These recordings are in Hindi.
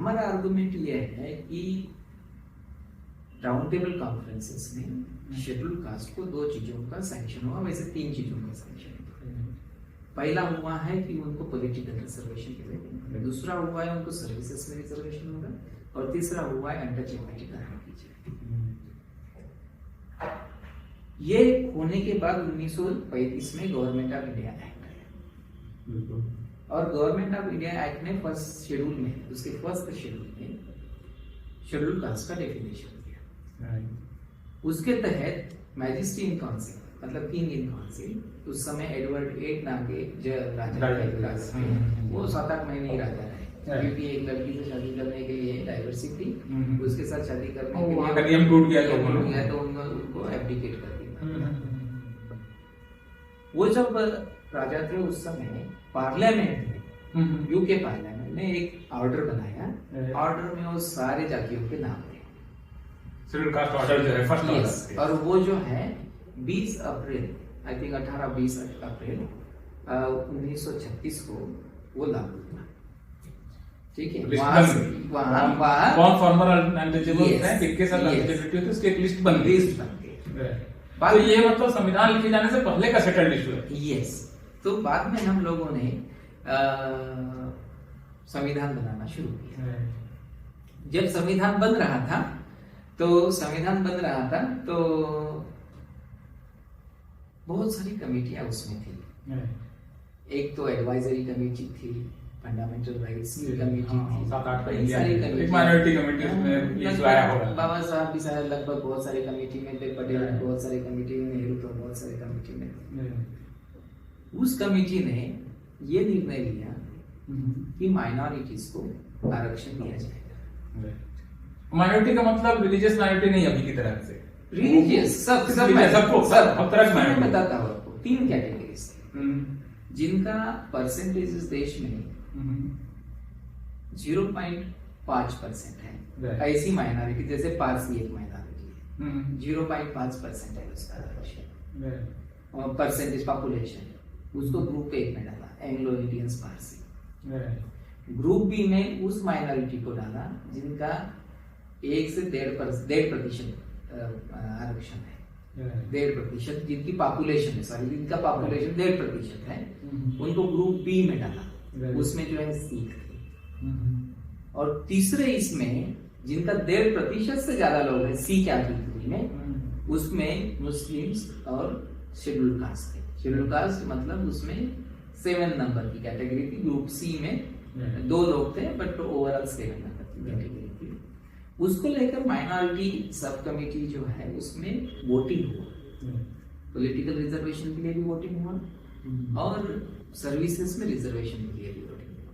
हमारा आर्गुमेंट ये है कि राउंड टेबल कॉन्फ्रेंसेस में शेड्यूल कास्ट को 2 चीजों का सैंक्शन हुआ, वैसे 3 चीजों का सैंक्शन हुआ। पहला हुआ है कि उनको पॉलिटिकल रिजर्वेशन के लिए, दूसरा हुआ है उनको सर्विसेज में रिजर्वेशन होगा, और तीसरा हुआ है अनटचेबिलिटी कराने की जाए। ये होने के बाद 1935 में गवर्नमेंट ऑफ इंडिया एक्ट आया, और गवर्नमेंट ऑफ इंडिया एक्ट ने फर्स्ट शेड्यूल में, उसके फर्स्ट शेड्यूल में शेड्यूल कास्ट का डेफिनेशन दिया। उसके तहत मैजिस्ट्रेट काउंसिल, मतलब किंग इन काउंसिल, उस समय एडवर्ड 8 नाम के राजा, वो 7-8 महीने ही राजा रहे, क्योंकि एक लड़की से शादी करने के लिए डाइवर्सिटी थी, उसके साथ शादी करने के लिए नियम टूट गया तो उनको एब्डिकेट कर दिया। वो जब राजा थे उस समय पार्लियामेंट में, यूके पार्लियामेंट ने एक ऑर्डर बनाया, ऑर्डर में वो सारे जातियों के नाम थे, शेड्यूल कास्ट ऑर्डर जो है फर्स्ट ऑर्डर, और वो जो है 20 अप्रैल, आई थिंक 18-20 अप्रैल 1936 को वो लागू हुआ। ठीक है, वहाँ कौन फॉर्मर अनटचेबल है, किसके साथ अनटचेबिलिटी होती है, उसकी एक लिस्ट बन गई। तो ये मतलब संविधान लिखे जाने से पहले का सेटल्ड इशू है। यस, तो बाद में हम लोगों ने संविधान बनाना शुरू किया। जब संविधान बन रहा था तो बहुत सारी कमेटियां उसमें थी। एक तो एडवाइजरी कमेटी थी, फंडामेंटल राइट्स की कमेटी थी, 7-8 सारी कमेटी, माइनॉरिटी कमेटी उसमें ये आया होगा। बाबा साहब भी शायद लगभग बहुत सारे कमेटी में थे, पटेल बहुत सारे कमेटी में, नेहरू तो बहुत सारे कमेटी में। उस कमेटी ने ये निर्णय लिया कि माइनॉरिटीज को आरक्षण दिया जाएगा। माइनॉरिटी का मतलब रिलीजियस माइनॉरिटी नहीं अभी की तरह से, रिलीजियस सबको मैं बताता हूँ आपको, 3 कैटेगरीज जिनका परसेंटेज इस देश में 0.5% है, ऐसी माइनॉरिटी, जैसे पारसी एक माइनॉरिटी है, 0.5% है उसका आरक्षण, और परसेंटेज पॉपुलेशन, उसको ग्रुप ए में डाला, Anglo Indians Parsi. Group B में उस माइनॉरिटी को डाला जिनका 1 से 1.5% आरक्षण है, 1.5%, जिनकी पॉपुलेशन है, सॉरी जिनका पॉपुलेशन 1.5% है, उनको ग्रुप बी में डाला, उसमें जो है सिख थे। और तीसरे इसमें जिनका 1.5% से ज्यादा लोग हैं सी कैटेगरी में, उसमें मुस्लिम्स और शेड्यूल कास्ट थे। शेड्यूल कास्ट मतलब उसमें 7 नंबर की कैटेगरी थी, ग्रुप सी में 2 लोग थे, बट ओवरऑल 7 नंबर की कैटेगरी थी। उसको लेकर माइनॉरिटी सब कमेटी जो है उसमें वोटिंग हुआ, पॉलिटिकल रिजर्वेशन के लिए भी वोटिंग हुआ, और सर्विसेज में रिजर्वेशन के लिए भी वोटिंग हुआ।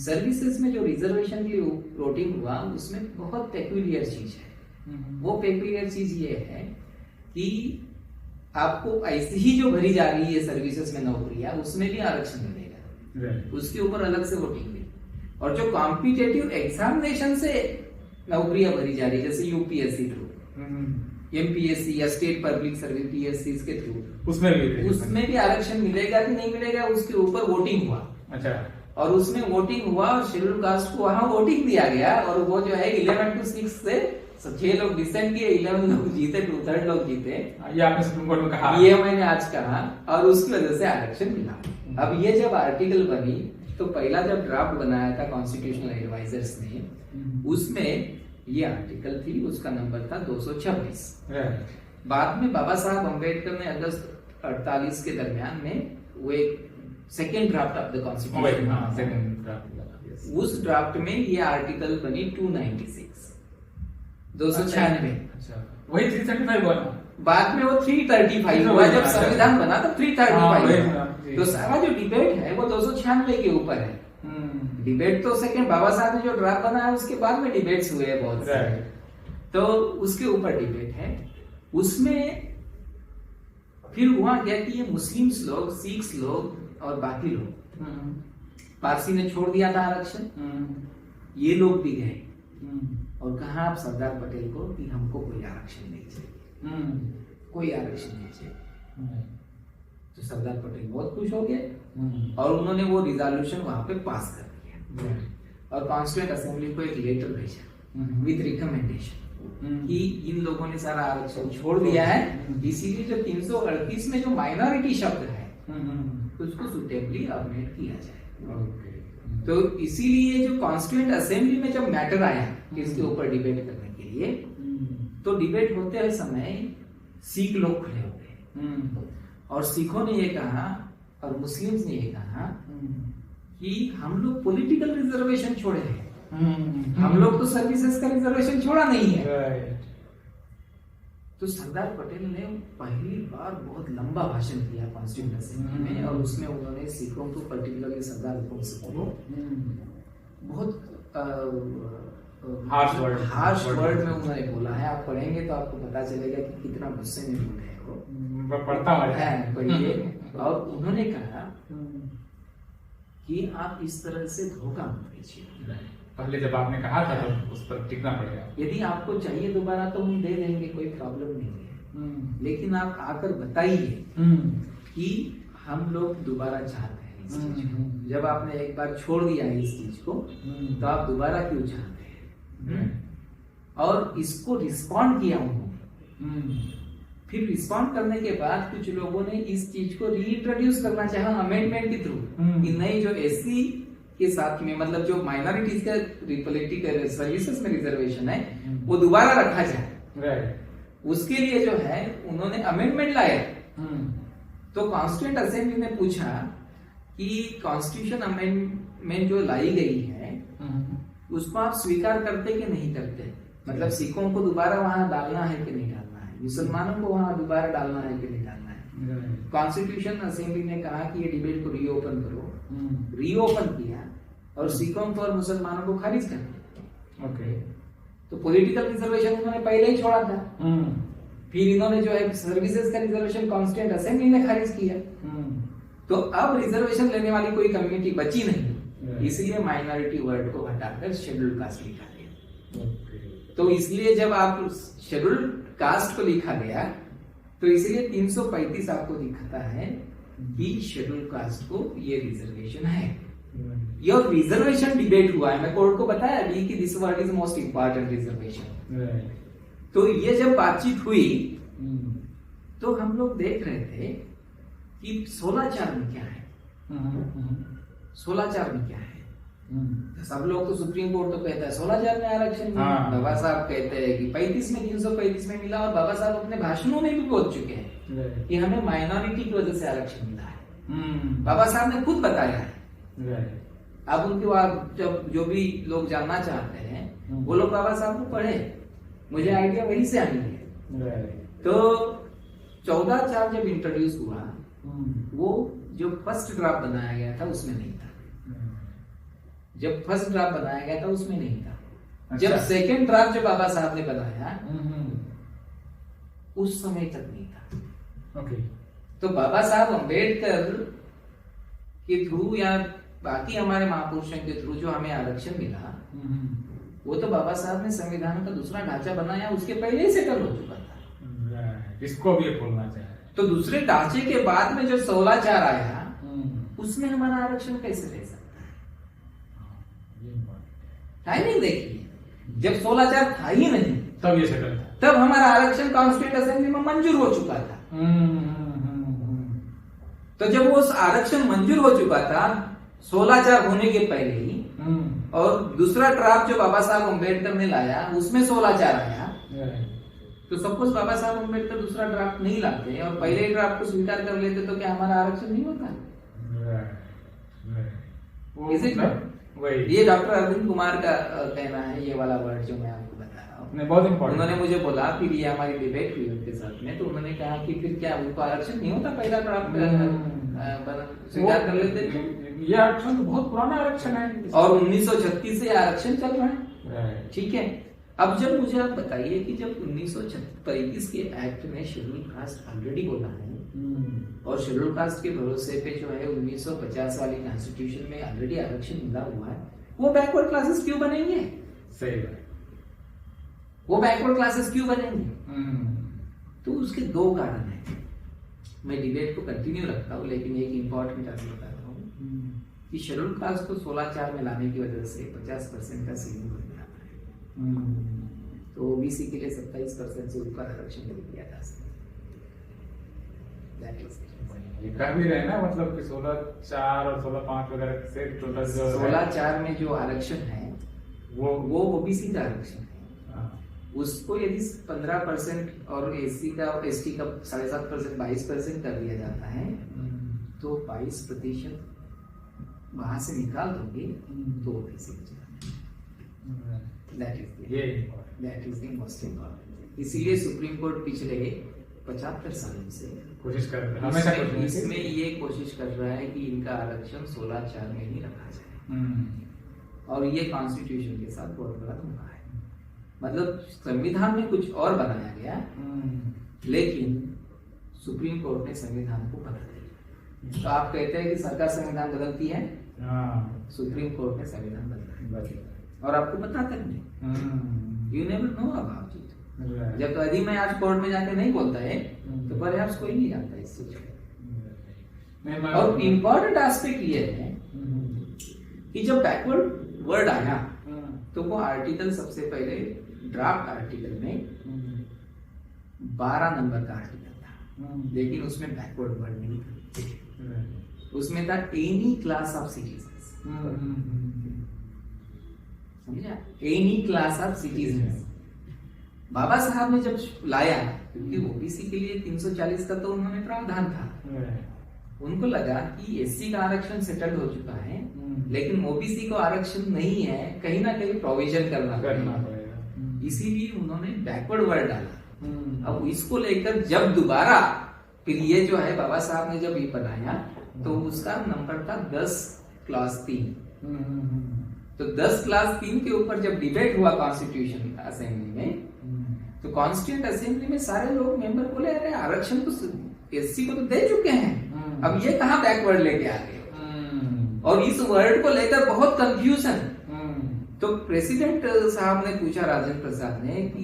सर्विसेज में जो रिजर्वेशन के लिए वोटिंग हुआ, उसमें बहुत पेक्यूलियर चीज है। वो पेक्यूलियर चीज ये है कि आपको ऐसी ही जो भरी जा रही है सर्विसेज में नौकरियां, उसमें भी आरक्षण मिलेगा, उसके ऊपर अलग से वोटिंग भी। और जो कॉम्पिटेटिव एग्जामिनेशन से नौकरियां भरी जा रही है, जैसे यूपीएससी थ्रू, एमपीएससी या स्टेट पब्लिक सर्विस पीएससी के थ्रू, उसमें भी आरक्षण मिलेगा कि नहीं मिलेगा, उसके ऊपर वोटिंग हुआ। अच्छा, और उसमें वोटिंग हुआ, और शेड्यूल कास्ट को वहां वोटिंग दिया गया, और वो जो है 11-6 से 6 लोग डिसेंट किए, 11 लोग जीते, 2/3 लोग जीते। ये आपने सुप्रीम कोर्ट में कहा, ये मैंने आज कहा, और उसकी वजह से आरक्षण मिला। अब ये जब आर्टिकल बनी, तो पहला जब ड्राफ्ट बनाया था कॉन्स्टिट्यूशनल एडवाइजर्स ने, उसमें ये आर्टिकल थी, उसका नंबर था 226। बाद में बाबा साहब अम्बेडकर ने अगस्त 48 के दरमियान में वो एक second draft of the constitution, उस ड्राफ्ट में ये आर्टिकल बनी 296, 296। वही 335 हुआ, बाद में वो 335 हुआ, जब संविधान बना तो 335। तो सारा जो डिबेट है वो 296 के ऊपर है। डिबेट तो सेकंड बाबा साहब ने जो ड्राफ्ट बनाया उसके बाद में डिबेट्स हुए हैं बहुत सारे, तो उसके ऊपर डिबेट है। उसमें फिर हुआ क्या कि ये मुस्लिम्स लोग, सिख्स लोग और बाकी लोग, पारसी ने छोड़ दिया था आरक्षण, ये लोग भी गए और कहा आप सरदार पटेल को कि हमको कोई आरक्षण नहीं चाहिए, कोई आरक्षण नहीं चाहिए। तो सरदार पटेल बहुत खुश हो गए और उन्होंने वो रिजोल्यूशन वहां पे पास कर दिया। और कॉन्स्टिट्यूएंट असेंबली को एक लेटर भेजा विद रिकमेंडेशन कि इन लोगों ने सारा आरक्षण छोड़ दिया है, इसीलिए जो 338 में जो माइनॉरिटी शब्द है उसको सुटेबली अमेंड किया जाए। तो इसीलिए जो कॉन्स्टिट्यूएंट असेंबली में जब मैटर आया इसके ऊपर डिबेट करने के लिए, तो डिबेट होते हुए समय सिख लोग खड़े हो गए और सिखों ने ये कहा और मुस्लिम्स ने ये कहा कि हम लोग पॉलिटिकल रिजर्वेशन छोड़े हैं, हम लोग तो सर्विसेज का रिजर्वेशन छोड़ा नहीं है। तो सरदार पटेल ने पहली बार बहुत लंबा भाषण किया कॉन्स्टिट्यूएंट असेंबली में और उसमें उन्होंने सिखों को, पर्टिकुलरली सरदार हुकुम सिंह को बहुत हार्श वर्ड में उन्होंने बोला है। आप पढ़ेंगे तो आपको पता चलेगा कि कितना गुस्से में बोले हैं वो। पढ़ता है पढ़िए। और उन्होंने कहा कि आप इस तरह से धोखा मत कीजिए। पहले जब आपने कहा था तो उस पर टिकना पड़ेगा। यदि आपको चाहिए दोबारा तो हम दे देंगे, कोई प्रॉब्लम नहीं है, लेकिन आप आकर बताइए कि हम लोग दोबारा चाहते हैं इस चीज को। जब आपने एक बार छोड़ दिया है इस चीज को तो आप दोबारा क्यों चाहते हैं? और इसको रिस्पॉन्ड किया उन्होंने। फिर रिस्पॉन्ड करने के बाद कुछ लोगों ने इस चीज को रीइंट्रोड्यूस करना चाहा अमेंडमेंट के थ्रू कि नहीं, जो एससी के साथ में मतलब जो माइनॉरिटीज का पॉलिटिकल सर्विसेज में रिजर्वेशन है वो दोबारा रखा जाए। उसके लिए जो है उन्होंने अमेंडमेंट लाया। तो कॉन्स्टिट्यूएंट असेंबली ने पूछा कि कॉन्स्टिट्यूशन अमेंडमेंट जो लाई गई है उसको आप स्वीकार करते कि नहीं करते? मतलब सिखों को दोबारा वहां डालना है कि नहीं डालना है, मुसलमानों को वहां दोबारा डालना है कि नहीं डालना है। कॉन्स्टिट्यूशन असेंबली ने कहा कि ये डिबेट को रीओपन करो। रीओपन किया और सिखों को और मुसलमानों को खारिज कर दिया। ओके। तो पॉलिटिकल रिजर्वेशन उन्होंने पहले ही छोड़ा था। फिर इन्होंने जो है सर्विसेज का रिजर्वेशन कॉन्स्टिट्यूएंट असेंबली ने खारिज किया। तो अब रिजर्वेशन लेने वाली कोई कम्युनिटी बची नहीं, इसलिए माइनॉरिटी वर्ड को हटाकर शेड्यूल्ड कास्ट लिखा गया। तो इसलिए जब आप शेड्यूल्ड कास्ट को लिखा गया तो इसलिए 335 आपको दिखता है कि शेड्यूल्ड कास्ट को ये रिजर्वेशन है। ये रिजर्वेशन डिबेट हुआ है, मैं कोर्ट को बताया अभी कि this word is most important reservation. तो ये जब बातचीत हुई तो हम लोग देख रहे थे कि 16(4) में क्या है। 16(4) में क्या है? सब लोग तो सुप्रीम कोर्ट तो कहता है 16(4) में आरक्षण। बाबा साहब कहते हैं कि 35 में 335 में मिला और बाबा साहब अपने भाषणों में भी बोल चुके हैं कि हमें माइनॉरिटी की वजह से आरक्षण मिला है। बाबा साहब ने खुद बताया है। अब उनके जब जो भी लोग जानना चाहते हैं वो लोग बाबा साहब को पढ़े, मुझे आइडिया वहीं से आई है। तो 14(4) जब इंट्रोड्यूस हुआ वो जो फर्स्ट ड्राफ्ट बनाया गया था उसमें नहीं था। जब फर्स्ट ड्राफ्ट बनाया गया था उसमें नहीं था। अच्छा। जब सेकेंड ड्राफ्ट जो बाबा साहब ने बनाया उस समय तक नहीं था। ओके। तो बाबा साहब अम्बेडकर के थ्रू या बाकी हमारे महापुरुषों के थ्रू जो हमें आरक्षण मिला वो तो बाबा साहब ने संविधान का दूसरा ढांचा बनाया, उसके पहले ही सेटल हो चुका था। इसको भी खोलना चाहिए। तो दूसरे ढांचे के बाद में जो 16(4) आया उसमें हमारा आरक्षण कैसे रह सकता है? टाइमिंग देखिए, जब 16(4) था ही नहीं तब ये सेटल था, तब हमारा आरक्षण कॉन्स्टिट्यूएंट असेंबली में मंजूर हो चुका था। तो जब वो आरक्षण मंजूर हो चुका था 16(4) होने के पहले ही, और दूसरा ड्राफ्ट जो बाबा साहब अम्बेडकर ने लाया उसमें 16(4) आया, तो सपोज बाबा साहब अम्बेडकर दूसरा ड्राफ्ट नहीं लाते और पहले ही ड्राफ्ट को स्वीकार कर लेते तो क्या हमारा आरक्षण नहीं होता? ये डॉक्टर अरविंद कुमार का कहना है, ये वाला वर्ड जो मैं आपको बता रहा हूँ बहुत इंपॉर्टेंट। उन्होंने मुझे बोला, फिर ये हमारी डिबेट हुई उनके साथ में, तो उन्होंने कहा कि फिर क्या उनको आरक्षण नहीं होता? पहला ड्राफ्ट स्वीकार कर लेते थे। ये आरक्षण तो बहुत पुराना आरक्षण है और 1936 से आरक्षण चल रहा है। ठीक है, अब जब मुझे आप बताइए कि जब 1935 के एक्ट में शेड्यूल कास्ट ऑलरेडी बोला है और शेड्यूल कास्ट के भरोसे पे जो है 1950 वाली कॉन्स्टिट्यूशन में ऑलरेडी आरक्षण मिला हुआ है, वो बैकवर्ड क्लासेस क्यों बनेंगे? सही बात, वो बैकवर्ड क्लासेस क्यों बनेंगे? तो उसके दो कारण हैं। मैं डिबेट को कंटिन्यू रखता हूँ लेकिन एक इंपॉर्टेंट आपको बताता हूँ कि शेड्यूल कास्ट को 16(4) में लाने की वजह से 50% का सीलिंग बन जाता है। तो ओबीसी के लिए 27% से ऊपर आरक्षण नहीं दिया जा सकता। ये कह भी रहे ना, मतलब कि 16(4) और 16(5) वगैरह से टोटल जो 16(4) में जो आरक्षण है वो ओबीसी का आरक्षण है। उसको यदि 15% और एससी का एसटी का 7.5% 22% कर दिया जाता है तो 22% वहां से निकाल दोगे तो OBC that is the most important. इसीलिए सुप्रीम कोर्ट पिछले 75 सालों से कोशिश कर रहा है, हमेशा इसमें ये कोशिश कर रहा है कि इनका आरक्षण 16(4) में ही रखा जाए। और ये कॉन्स्टिट्यूशन के साथ बहुत बड़ा धोखा है। मतलब संविधान में कुछ और बनाया गया लेकिन सुप्रीम कोर्ट ने संविधान को बदल दिया। तो आप कहते हैं कि सरकार संविधान बदलती है, सुप्रीम कोर्ट ने संविधान बदला और आपको पता तक नहीं, you never know about it. जब तो यदि मैं आज कोर्ट में जाके नहीं बोलता है तो परहैप्स कोई नहीं जानता इस चीज को। और इम्पोर्टेंट एस्पेक्ट ये है कि जब बैकवर्ड वर्ड आया तो वो आर्टिकल सबसे पहले ड्राफ्ट आर्टिकल में 12 नंबर का आर्टिकल था, लेकिन उसमें बैकवर्ड वर्ड नहीं था। उसमें था एनी क्लास ऑफ सिटीजन्स, समझा? Any class of citizens. Baba Saheb ने जब लाया, क्योंकि ओबीसी के लिए 340 का तो उन्होंने प्रावधान था, उनको लगा कि एससी का आरक्षण सेटल्ड हो चुका है लेकिन ओबीसी को आरक्षण नहीं है, कहीं ना कहीं प्रोविजन करना पड़ेगा। इसीलिए उन्होंने बैकवर्ड वर्ड डाला। अब इसको लेकर जब दोबारा फिर ये जो है बाबा साहब ने जब ये बनाया तो उसका नंबर था 10 क्लास 3। तो 10 क्लास 3 के ऊपर जब डिबेट हुआ कॉन्स्टिट्यूशन असेंबली में तो कॉन्स्टिट्यूंट असेंबली में सारे लोग मेंबर बोले अरे आरक्षण तो एससी को तो दे चुके हैं, अब ये कहां बैकवर्ड लेके आ गए। और इस वर्ड को लेकर बहुत कंफ्यूजन। तो प्रेसिडेंट साहब ने पूछा राजेंद्र प्रसाद ने कि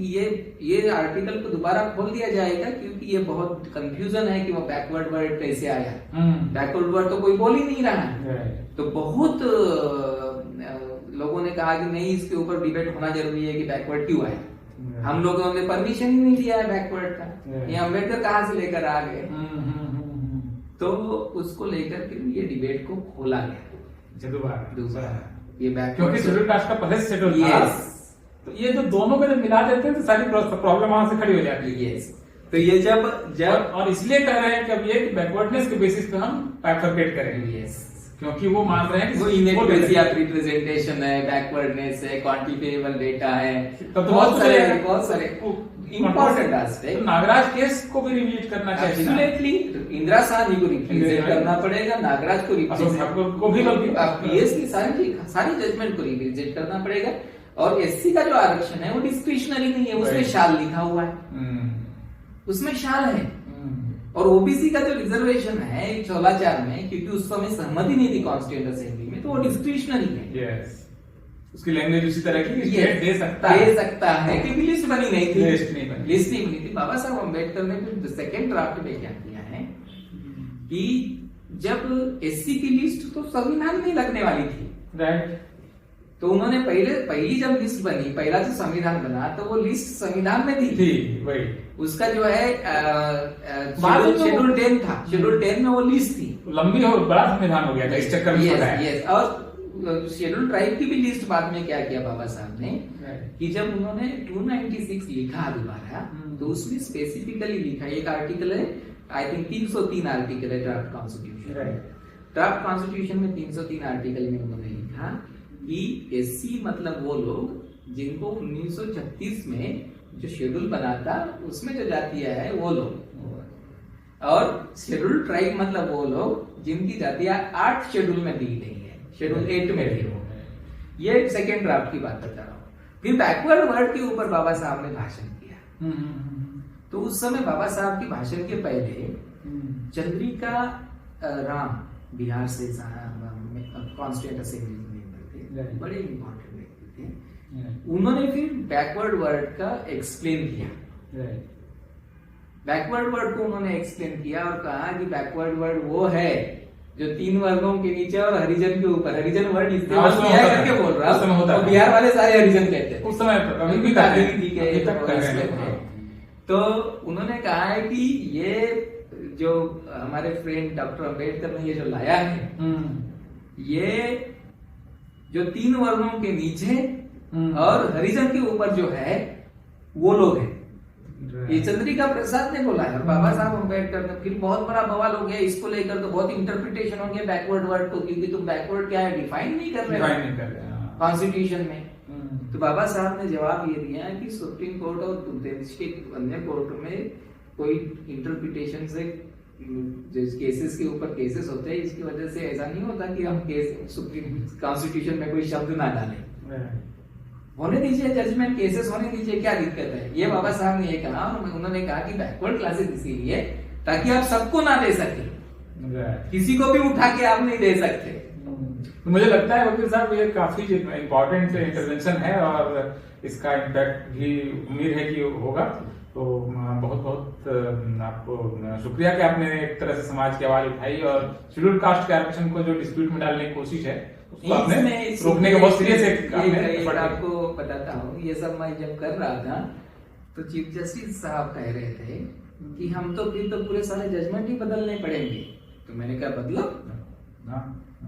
ये आर्टिकल को दोबारा खोल दिया जाएगा क्योंकि ये बहुत कंफ्यूजन है कि वो बैकवर्ड वर्ड कैसे आया। बैकवर्ड वर्ड तो कोई बोल ही नहीं रहा है। तो बहुत लोगों ने कहा कि नहीं, इसके ऊपर डिबेट होना जरूरी है कि बैकवर्ड क्यों आया। हम लोगों ने परमिशन ही नहीं दिया है बैकवर्ड का, ये अम्बेडकर कहाँ से लेकर आ गए। तो उसको लेकर के ये डिबेट को खोला गया दोबारा ये बैकवर्ड, क्योंकि शेड्यूल कास्ट का पहले से शेड्यूल था। तो ये जो दोनों को जब मिला देते हैं तो सारी प्रॉब्लम वहां से खड़ी हो जाती है। तो ये जब और इसलिए कह रहे हैं कि अब ये बैकवर्डनेस के बेसिस पे हम बाइफरकेट करेंगे, क्योंकि वो मान रहे हैं कि वो इनएक्युरेसी ऑफ रिप्रेजेंटेशन है, बैकवर्डनेस है, क्वांटिफिकेबल डेटा है, तो बहुत सारे इंपॉर्टेंट एस्पेक्ट। नागराज केस को भी रिविजिट करना चाहिए। एब्सोल्युटली इंदिरा साहनी को रिप्रेजेंट करना पड़ेगा, नागराज को पीएस की सारी जजमेंट को रिप्रेजेंट करना पड़ेगा। और एससी का जो आरक्षण है वो डिस्क्रिशनरी नहीं है, उसमें शाल लिखा हुआ है, उसमें शाल है। और ओबीसी का जो रिजर्वेशन है 16(4) में, क्योंकि उस समय सहमति नहीं थी कॉन्स्टिट्यूएंट असेंबली में, तो वो डिस्क्रिशनरी है। उसकी लैंग्वेज उसी तरह की दे सकता है क्योंकि लिस्ट बनी नहीं थी, लिस्ट नहीं बनी थी। बाबा साहब अम्बेडकर ने फिर सेकेंड ड्राफ्ट में क्या किया है कि जब एससी की लिस्ट तो संविधान में लगने वाली थी, राइट, तो उन्होंने पहली जब लिस्ट बनी, पहला जो संविधान बना तो वो लिस्ट संविधान में थी वही। उसका जो है शेड्यूल 10 था, शेड्यूल 10 में वो लिस्ट थी, लंबी और बड़ा संविधान हो गया था इस चक्कर में। और शेड्यूल ट्राइब की भी लिस्ट बाद में क्या किया बाबा साहब ने कि जब उन्होंने 296 लिखा दोबारा तो उसमें स्पेसिफिकली लिखा, एक आर्टिकल है आई थिंक 303 आर्टिकल है ड्राफ्ट कॉन्स्टिट्यूशन। ड्राफ्ट कॉन्स्टिट्यूशन में 303 आर्टिकल में उन्होंने लिखा कि एससी मतलब वो लोग जिनको 1936 में जो शेड्यूल बना था उसमें जो जातियां है वो लोग, और शेड्यूल ट्राइब मतलब वो लोग जिनकी जातियां 8 शेड्यूल में दी गई है, शेड्यूल 8 में दी हो। ये सेकेंड ड्राफ्ट की बात बता रहा हूँ। फिर बैकवर्ड वर्ड के ऊपर बाबा साहब ने भाषण किया। तो उस समय बाबा साहब के भाषण के पहले चंद्रिका राम बिहार से कॉन्स्टिट्यूएंट असेंबली मेंबर थे, बड़े इंपॉर्टेंट व्यक्ति थे। उन्होंने फिर बैकवर्ड वर्ड का एक्सप्लेन किया। बैकवर्ड वर्ड को उन्होंने एक्सप्लेन किया और कहा कि बैकवर्ड वर्ड वो है जो 3 वर्गों के नीचे और हरिजन के ऊपर, हरिजन वर्ड हाँ, इस्तेमाल उसमें किया होता करके है। बोल रहा उस समय होता हूँ, है। बिहार वाले सारे हरिजन कहते थे उस समय अभी भी दादी करते जी हैं, अभी तक कर रहे इसमें हैं। थे। तो उन्होंने कहा है कि ये जो हमारे फ्रेंड डॉक्टर अंबेडकर ने ये जो लाया है, ये जो 3 वर्गों के नीचे और हरिजन के ऊपर जो है वो लोग हैं, ये चंद्रिका प्रसाद ने बोला है। और बाबा साहब अम्बेडकर ने फिर बहुत बड़ा बवाल हो गया इसको लेकर, तो बहुत इंटरप्रिटेशन हो गया बैकवर्ड वर्ड को, क्योंकि तुम बैकवर्ड क्या है डिफाइन नहीं कर रहे कॉन्स्टिट्यूशन में। तो बाबा साहब ने जवाब ये दिया कि सुप्रीम कोर्ट और देश के अन्य कोर्ट में कोई इंटरप्रिटेशन से जो केसेस के ऊपर केसेस होते हैं, इसकी वजह से ऐसा नहीं होता कि हम केस सुप्रीम कॉन्स्टिट्यूशन में कोई शब्द ना डालें, होने दीजिए जजमेंट, केसेस होने दीजिए, क्या दिक्कत है। ये बाबा साहब ने ये कहा, और उन्होंने कहा कि बैकवर्ड क्लासेस इसीलिए ताकि आप सबको ना दे सके, किसी को भी उठा के आप नहीं दे सकते। तो मुझे लगता है वकील साहब ये काफी इम्पोर्टेंट इंटरवेंशन है और इसका इम्पैक्ट भी उम्मीद है कि होगा। तो बहुत बहुत आपको शुक्रिया कि आपने एक तरह से समाज की आवाज उठाई और शेड्यूल कास्ट के आरक्षण को जो डिस्प्यूट में डालने की कोशिश है उसको आपने रोकने का बहुत सीरियस एक आपको बताता हूँ, ये सब मैं जब कर रहा था तो चीफ जस्टिस साहब कह रहे थे कि हम तो फिर तो पूरे सारे जजमेंट ही बदलने पड़ेंगे। तो मैंने कहा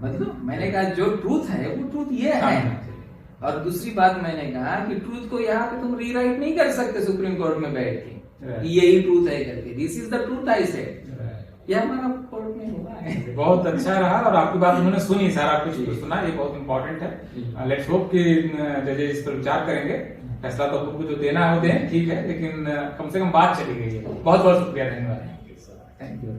बदलो, मैंने कहा जो ट्रूथ है वो ट्रूथ ये है। और दूसरी बात मैंने कहा कि ट्रूथ को यहाँ पे तुम रीराइट नहीं कर सकते सुप्रीम कोर्ट में बैठ के, यही ट्रूथ है करके, this is the truth I said. ये हमारा कोर्ट में हुआ है। बहुत अच्छा रहा और आपकी बात उन्होंने सुनी, सारा कुछ सुना, ये बहुत इंपॉर्टेंट है। लेट्स होप कि जजेस इस पर विचार करेंगे, फैसला तो आपको जो देना है वो दें, ठीक है, लेकिन कम से कम बात चली गई है। बहुत बहुत शुक्रिया, धन्यवाद। Thank you.